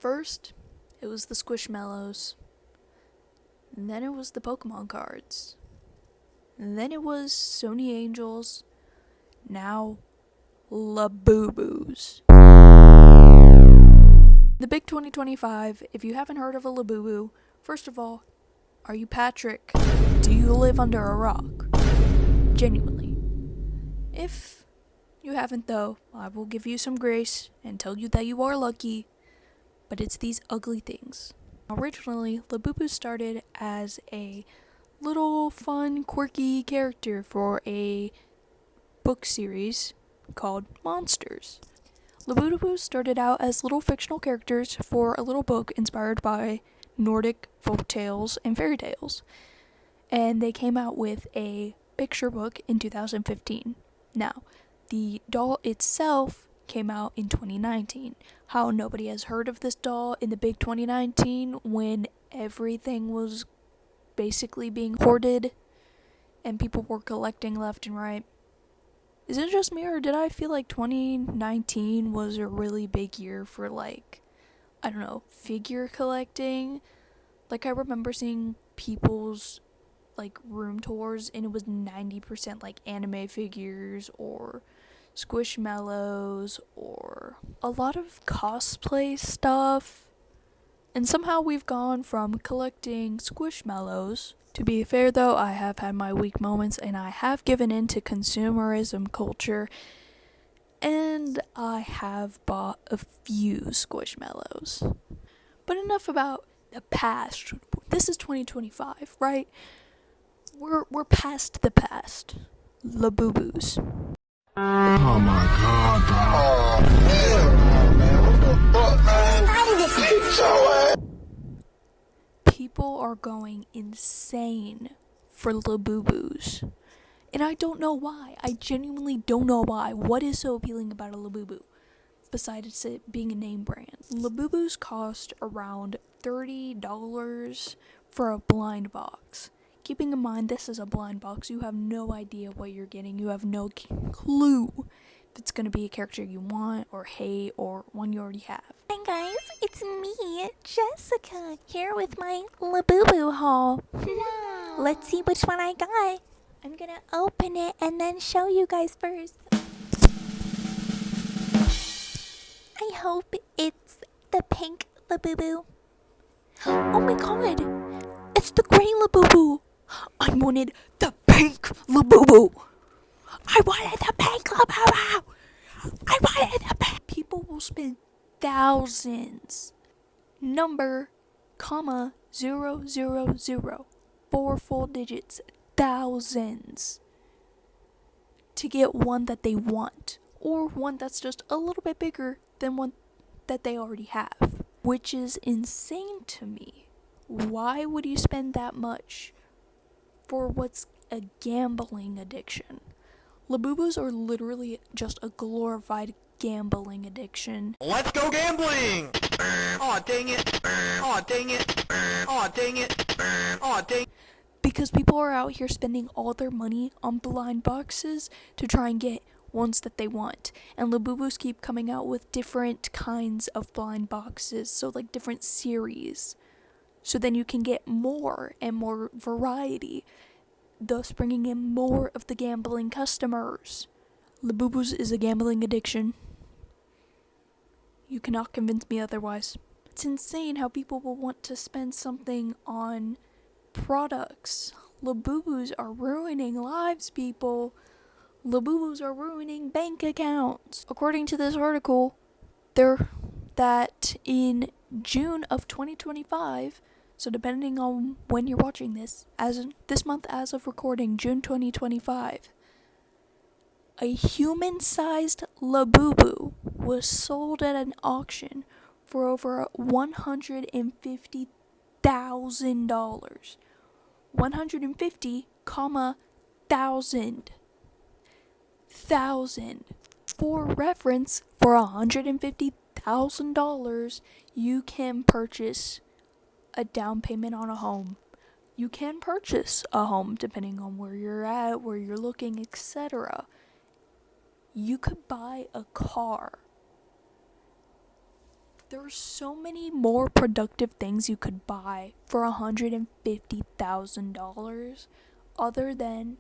First, it was the Squishmallows. And then it was the Pokemon cards. And then it was Sony Angels. Now, Labubus. The big 2025, if you haven't heard of a Labubu, first of all, are you Patrick? Do you live under a rock? Genuinely. If you haven't though, I will give you some grace and tell you that you are lucky, but it's these ugly things. Originally, Labubu started as a little fun, quirky character for a book series called Monsters. Labubu started out as little fictional characters for a little book inspired by Nordic folk tales and fairy tales. And they came out with a picture book in 2015. Now, the doll itself came out in 2019. How nobody has heard of this doll in the big 2019 when everything was basically being hoarded and people were collecting left and right. Is it just me, or did I feel like 2019 was a really big year for, figure collecting? Like, I remember seeing people's, room tours, and it was 90%, anime figures, or Squishmallows, or a lot of cosplay stuff. And somehow we've gone from collecting Squishmallows. To be fair though, I have had my weak moments and I have given in to consumerism culture, and I have bought a few Squishmallows. But enough about the past. This is 2025, right? We're past the past. Labubus. Oh my god, bro. Oh, hell no, man. What the fuck, man? How did this get your ass? People are going insane for Labubus. And I don't know why. I genuinely don't know why. What is so appealing about a Labubu? Besides it being a name brand. Labubus cost around $30 for a blind box. Keeping in mind this is a blind box, you have no idea what you're getting. You have no clue if it's going to be a character you want or hate or one you already have. Hi guys, it's me, Jessica, here with my Labubu haul. Wow. Let's see which one I got. I'm gonna open it and then show you guys first. I hope it's the pink Labubu. Oh my god, it's the gray Labubu. I wanted the pink Labubu. I wanted the pink Labubu. I wanted the pink. People will spend thousands. Number, comma, 000. 4 full digits. Thousands. To get one that they want. Or one that's just a little bit bigger than one that they already have. Which is insane to me. Why would you spend that much for what's a gambling addiction? Labubus are literally just a glorified gambling addiction. Let's go gambling! Aw, dang it. Aw, dang it. Aw, dang it. Aw, dang. Because people are out here spending all their money on blind boxes to try and get ones that they want. And Labubus keep coming out with different kinds of blind boxes, so different series. So then you can get more and more variety, thus bringing in more of the gambling customers. Labubus is a gambling addiction. You cannot convince me otherwise. It's insane how people will want to spend something on products. Labubus are ruining lives, people. Labubus are ruining bank accounts. According to this article, that in June of 2025, so depending on when you're watching this, this month as of recording, June 2025, a human-sized Labubu was sold at an auction for over $150,000. 150, thousand. For reference, for $150,000, you can purchase a down payment on a home. You can purchase a home depending on where you're at, where you're looking, etc. You could buy a car There are so many more productive things you could buy for $150,000 other than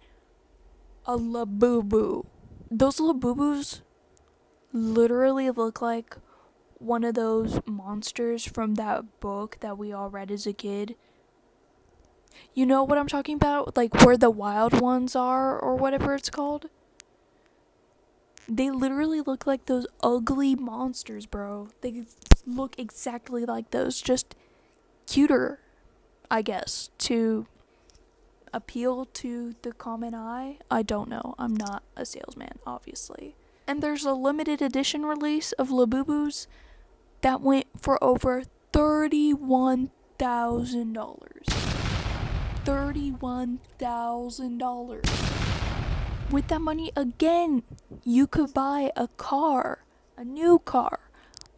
a Labubu. Those Labubus literally look like one of those monsters from that book that we all read as a kid. You know what I'm talking about? Like where the wild ones are or whatever it's called? They literally look like those ugly monsters, bro. They look exactly like those, just cuter, I guess, to appeal to the common eye. I don't know. I'm not a salesman, obviously. And there's a limited edition release of Labubus that went for over $31,000. $31,000. With that money, again, you could buy a car, a new car,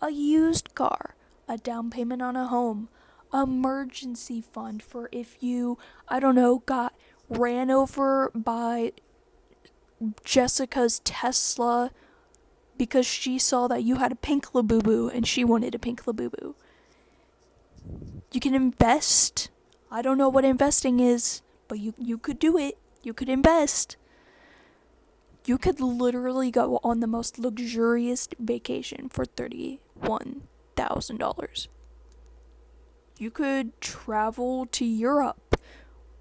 a used car, a down payment on a home, emergency fund for if you, I don't know, got ran over by Jessica's Tesla because she saw that you had a pink Labubu and she wanted a pink Labubu. You can invest. I don't know what investing is, but you could do it. You could invest. You could literally go on the most luxurious vacation for $31,000. You could travel to Europe.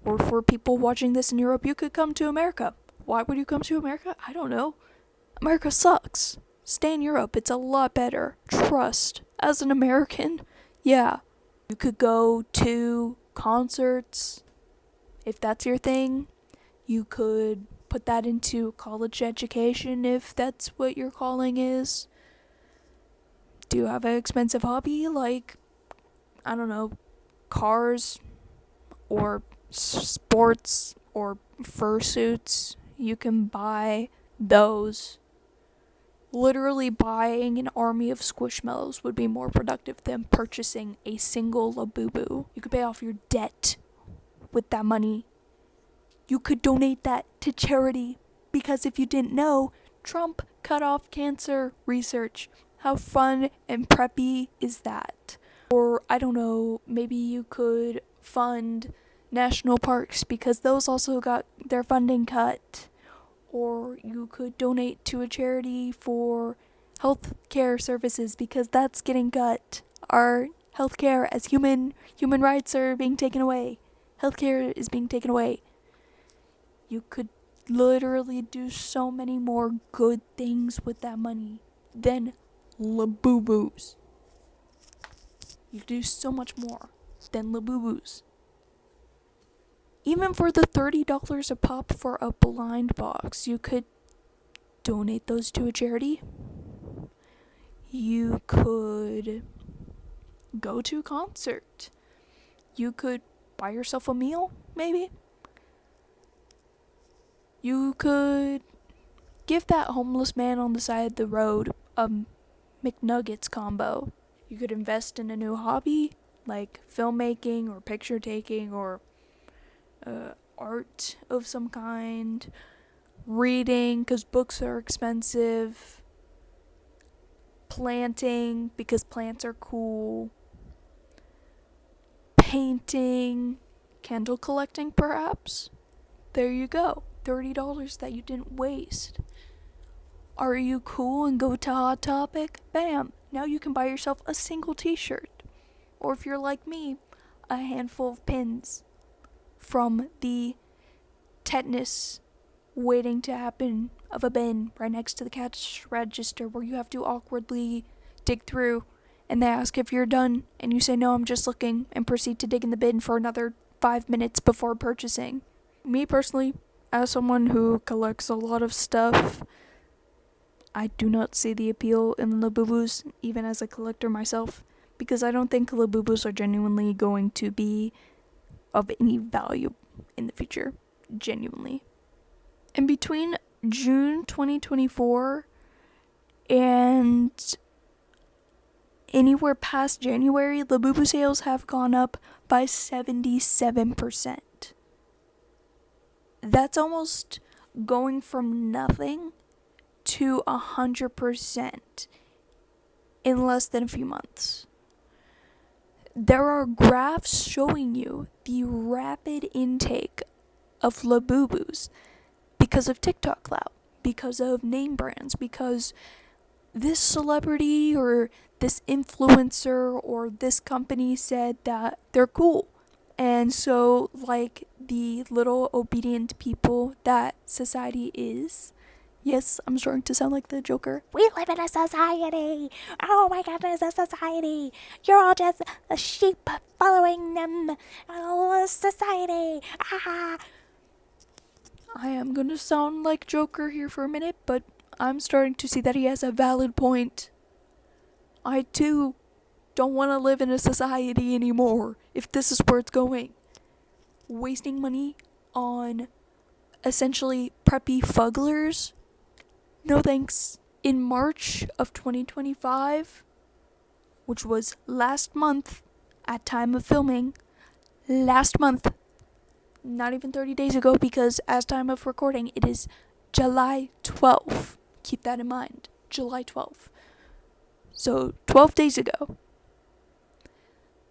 Or for people watching this in Europe, you could come to America. Why would you come to America? I don't know. America sucks. Stay in Europe. It's a lot better. Trust. As an American, yeah. You could go to concerts. If that's your thing, you could put that into college education if that's what your calling is. Do you have an expensive hobby like, I don't know, cars or sports or fursuits? You can buy those. Literally buying an army of Squishmallows would be more productive than purchasing a single Labubu. You could pay off your debt with that money. You could donate that to charity because if you didn't know, Trump cut off cancer research. How fun and preppy is that? Or, I don't know, maybe you could fund national parks because those also got their funding cut. Or you could donate to a charity for health care services because that's getting cut. Our healthcare as human rights are being taken away. Healthcare is being taken away. You could literally do so many more good things with that money than Labubus. You could do so much more than Labubus. Even for the $30 a pop for a blind box, you could donate those to a charity. You could go to a concert. You could buy yourself a meal, maybe. You could give that homeless man on the side of the road a McNuggets combo. You could invest in a new hobby, like filmmaking or picture taking or art of some kind, reading because books are expensive, planting because plants are cool, painting, candle collecting perhaps. There you go, $30 that you didn't waste. Are you cool and go to Hot Topic? Bam! Now you can buy yourself a single t-shirt. Or if you're like me, a handful of pins from the tetanus waiting to happen of a bin right next to the cash register where you have to awkwardly dig through and they ask if you're done and you say no, I'm just looking, and proceed to dig in the bin for another 5 minutes before purchasing. Me personally, as someone who collects a lot of stuff, I do not see the appeal in Labubus, even as a collector myself, because I don't think Labubus are genuinely going to be of any value in the future. Genuinely. And between June 2024 and anywhere past January, Labubu sales have gone up by 77%. That's almost going from nothing to 100% in less than a few months. There are graphs showing you the rapid intake of Labubus because of TikTok clout, because of name brands, because this celebrity or this influencer or this company said that they're cool. And so, like the little obedient people that society is, yes, I'm starting to sound like the Joker. We live in a society. Oh my goodness, a society. You're all just a sheep following them. Oh, society. Ah. I am gonna sound like Joker here for a minute, but I'm starting to see that he has a valid point. I too don't want to live in a society anymore if this is where it's going. Wasting money on essentially preppy fugglers? No thanks. In March of 2025, which was last month at time of filming, last month, not even 30 days ago, because as time of recording it is July 12th. Keep that in mind. July 12th. So 12 days ago,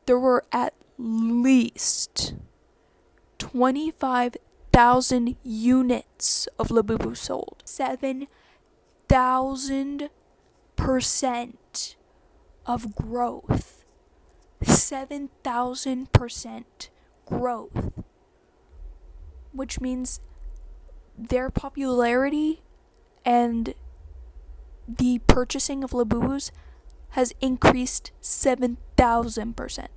there were at least 25,000 units of Labubu sold. 7,000% of growth. 7,000% growth. Which means their popularity and the purchasing of Labubus has increased 7,000%.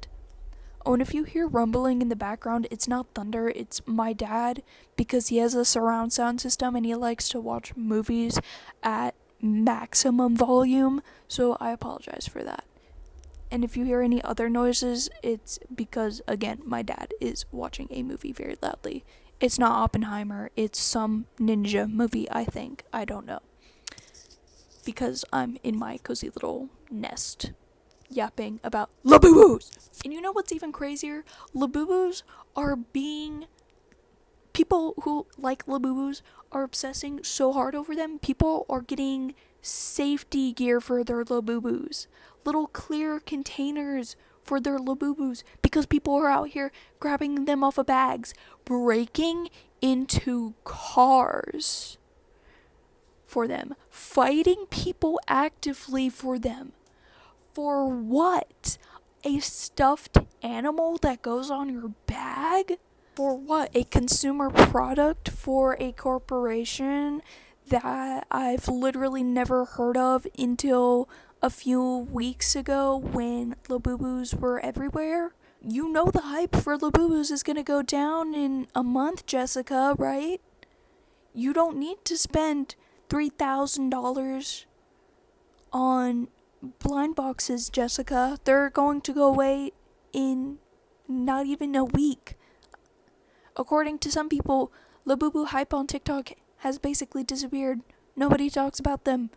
Oh, and if you hear rumbling in the background, it's not thunder, it's my dad, because he has a surround sound system and he likes to watch movies at maximum volume, so I apologize for that. And if you hear any other noises, it's because, again, my dad is watching a movie very loudly. It's not Oppenheimer, it's some ninja movie, I think. I don't know. Because I'm in my cozy little nest yapping about Labubus. And you know what's even crazier? Labubus are being... People who like Labubus are obsessing so hard over them. People are getting safety gear for their Labubus. Little clear containers for their Labubus. Because people are out here grabbing them off of bags. Breaking into cars for them. Fighting people actively for them. For what? A stuffed animal that goes on your bag? For what? A consumer product for a corporation that I've literally never heard of until a few weeks ago when Labubus were everywhere? You know the hype for Labubus is gonna go down in a month, Jessica, right? You don't need to spend $3,000 on blind boxes, Jessica. They're going to go away in not even a week. According to some people, Labubu hype on TikTok has basically disappeared. Nobody talks about them.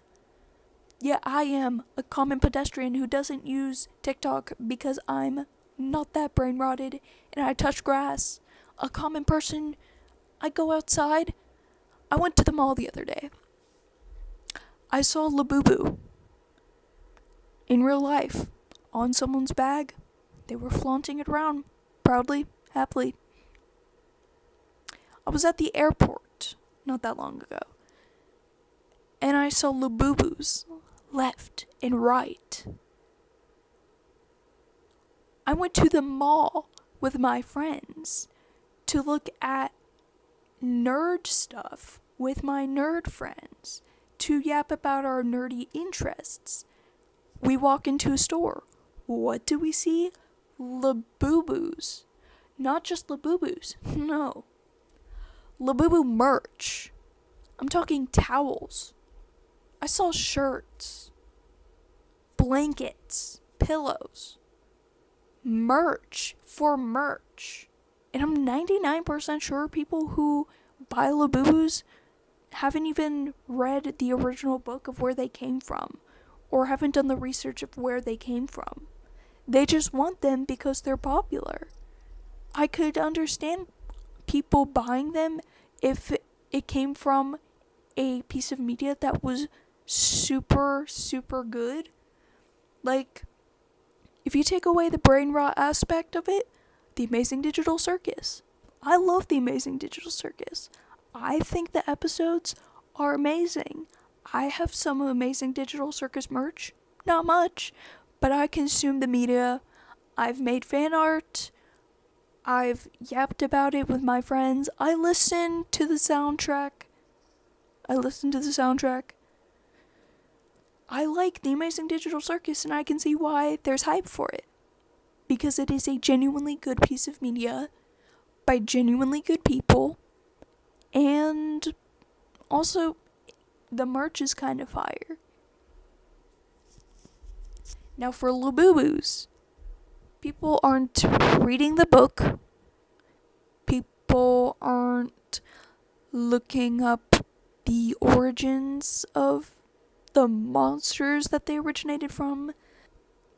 Yeah, I am a common pedestrian who doesn't use TikTok because I'm not that brain rotted and I touch grass. A common person, I go outside. I went to the mall the other day. I saw Labubu in real life on someone's bag. They were flaunting it around proudly, happily. I was at the airport not that long ago, and I saw Labubus left and right. I went to the mall with my friends to look at nerd stuff with my nerd friends, to yap about our nerdy interests. We walk into a store. What do we see? Labubus. Not just Labubus, no. Labubu merch. I'm talking towels. I saw shirts, blankets, pillows, merch for merch. And I'm 99% sure people who buy Labubus haven't even read the original book of where they came from, or haven't done the research of where they came from. They just want them because they're popular. I could understand people buying them if it came from a piece of media that was super, super good. Like, if you take away the brain rot aspect of it, The Amazing Digital Circus. I love The Amazing Digital Circus. I think the episodes are amazing. I have some Amazing Digital Circus merch. Not much, but I consume the media. I've made fan art. I've yapped about it with my friends. I listen to the soundtrack. I like The Amazing Digital Circus, and I can see why there's hype for it. Because it is a genuinely good piece of media by genuinely good people. And also, the merch is kind of fire. Now for Labubus. People aren't reading the book. People aren't looking up the origins of the monsters that they originated from.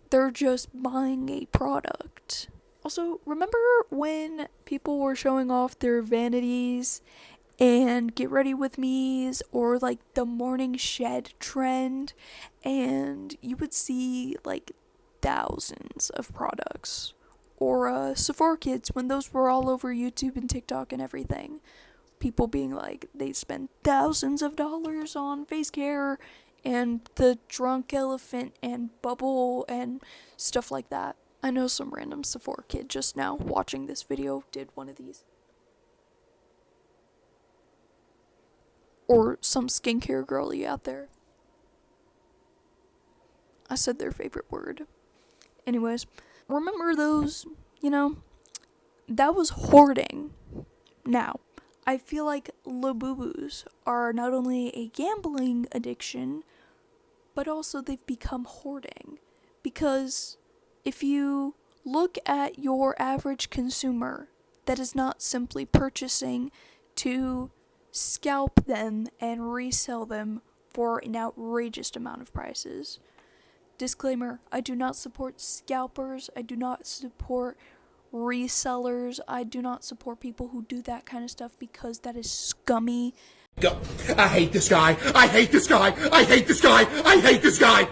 They're just buying a product. Also, remember when people were showing off their vanities and get ready with me's, or like the morning shed trend, and you would see like thousands of products, or Sephora Kids when those were all over YouTube and TikTok and everything, people being like they spend thousands of dollars on face care and the drunk elephant and bubble and stuff like that. I know some random Sephora kid just now watching this video did one of these. Or some skincare girly out there. I said their favorite word. Anyways, remember those, that was hoarding. Now, I feel like Labubus are not only a gambling addiction, but also they've become hoarding. Because if you look at your average consumer that is not simply purchasing to scalp them and resell them for an outrageous amount of prices. Disclaimer, I do not support scalpers, I do not support resellers, I do not support people who do that kind of stuff because that is scummy. Go. I hate this guy. I hate this guy. I hate this guy. I hate this guy.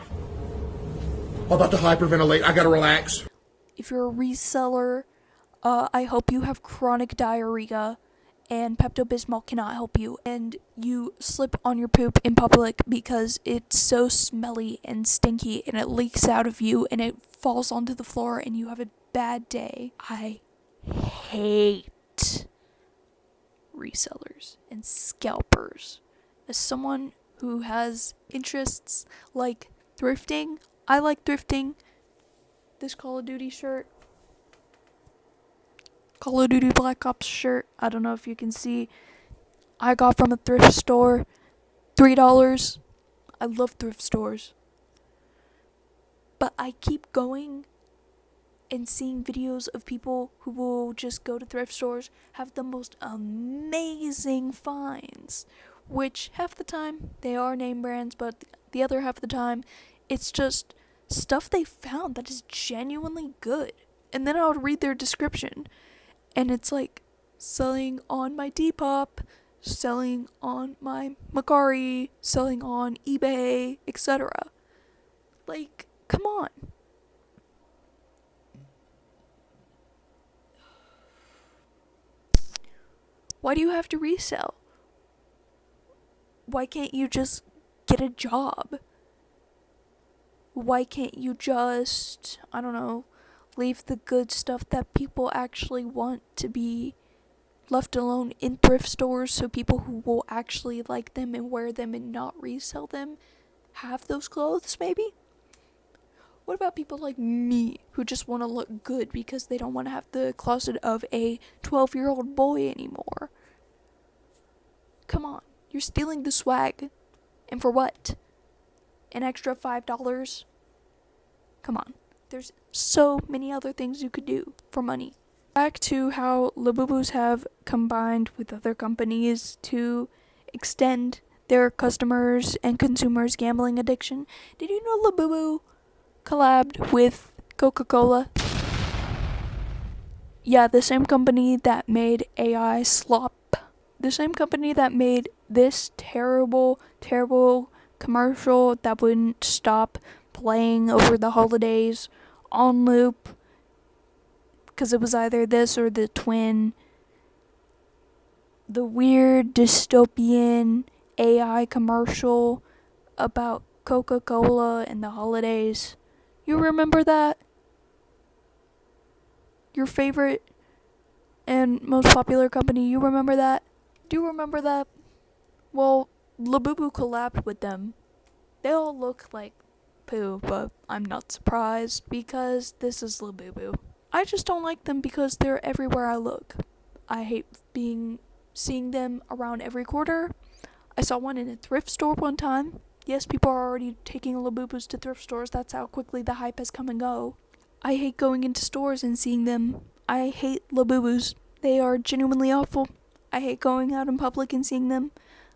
I'm about to hyperventilate. I gotta relax. If you're a reseller, I hope you have chronic diarrhea and Pepto-Bismol cannot help you, and you slip on your poop in public because it's so smelly and stinky and it leaks out of you and it falls onto the floor and you have a bad day. I hate resellers and scalpers. As someone who has interests like thrifting, I like thrifting. This Call of Duty shirt, Call of Duty Black Ops shirt, I don't know if you can see, I got from a thrift store, $3. I love thrift stores. But I keep going and seeing videos of people who will just go to thrift stores, have the most amazing finds, which half the time they are name brands, but the other half of the time it's just stuff they found that is genuinely good. And then I would read their description, and it's like selling on my Depop, selling on my Macari, selling on eBay, etc. Like, come on. Why do you have to resell? Why can't you just get a job? Why can't you just, I don't know, leave the good stuff that people actually want to be left alone in thrift stores so people who will actually like them and wear them and not resell them have those clothes, maybe? What about people like me who just want to look good because they don't want to have the closet of a 12-year-old boy anymore? Come on, you're stealing the swag. And for what? An extra $5? Come on. There's so many other things you could do for money. Back to how Labubus have combined with other companies to extend their customers and consumers' gambling addiction. Did you know Labubu collabed with Coca-Cola? Yeah, the same company that made AI Slop. The same company that made this terrible, terrible commercial that wouldn't stop playing over the holidays on loop, because it was either this or the twin. The weird dystopian AI commercial about Coca-Cola and the holidays. You remember that? Your favorite and most popular company, you remember that? Do you remember that? Well, Labubu collabed with them. They all look like poo, but I'm not surprised because this is Labubu. I just don't like them because they're everywhere I look. I hate seeing them around every corner. I saw one in a thrift store one time. Yes, people are already taking Labubus to thrift stores. That's how quickly the hype has come and go. I hate going into stores and seeing them. I hate Labubus. They are genuinely awful. I hate going out in public and seeing them.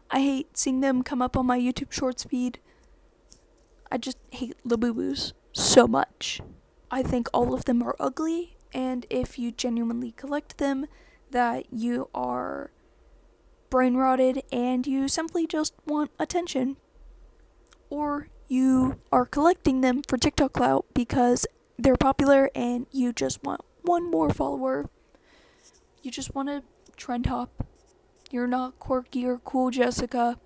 I hate seeing them come up on my YouTube Shorts feed. I just hate Labubus so much. I think all of them are ugly, and if you genuinely collect them, that you are brain rotted and you simply just want attention. Or you are collecting them for TikTok clout because they're popular and you just want one more follower. You just want to trend hop. You're not quirky or cool, Jessica.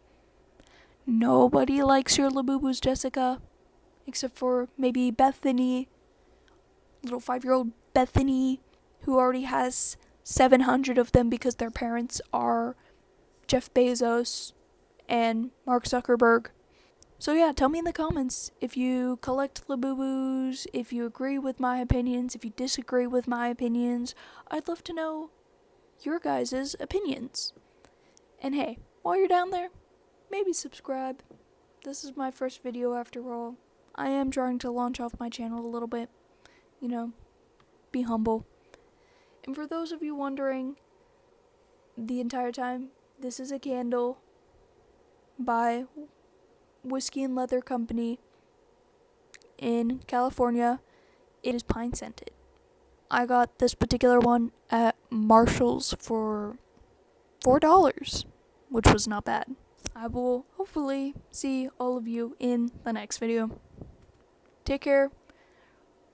Nobody likes your Labubus, Jessica. Except for maybe Bethany. Little 5-year-old Bethany, who already has 700 of them because their parents are Jeff Bezos and Mark Zuckerberg. So yeah, tell me in the comments if you collect Labubus, if you agree with my opinions, if you disagree with my opinions. I'd love to know your guys' opinions. And hey, while you're down there, maybe subscribe. This is my first video after all. I am trying to launch off my channel a little bit. You know, be humble. And for those of you wondering, the entire time, this is a candle by Whiskey and Leather Company in California. It is pine scented. I got this particular one at Marshall's for $4, which was not bad. I will hopefully see all of you in the next video. Take care.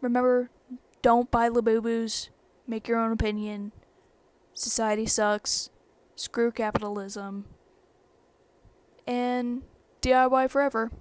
Remember, don't buy Labubus. Make your own opinion. Society sucks. Screw capitalism. And DIY forever.